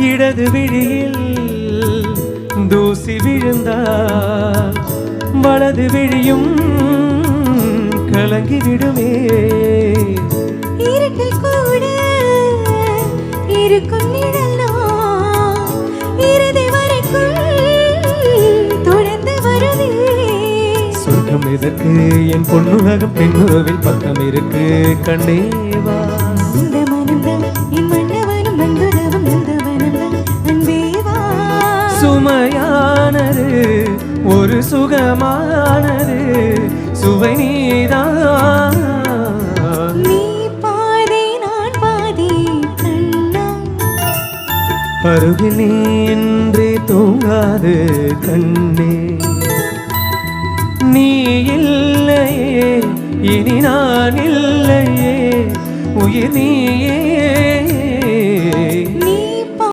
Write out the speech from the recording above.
இடது விழியில் தூசி விழுந்தால் வலது விழியும் கலங்கிவிடுமே. இருட்டில் கூட இருக்கும் நிழலாம் இறுதி வரைக்கும் தொடர்ந்து வருவே. சொர்க்கம் எதற்கு என் பொன்னுலகம் பெண்ணுறவில் பக்கம் இருக்கு கண்டேவா. இந்த மனம்தான் என் மன்னவனும் வந்துடவும் இந்த மனம்தான் அன்பேவா. சுமையானது ஒரு சுகமானது சுவை நீதான். நீ பாதி நான் பாதி கண்ணா. அருகில் நீ இன்றி தூங்காது கண்ணே. நீ இல்லையே இனி நான் இல்லையே உயிர் நீயே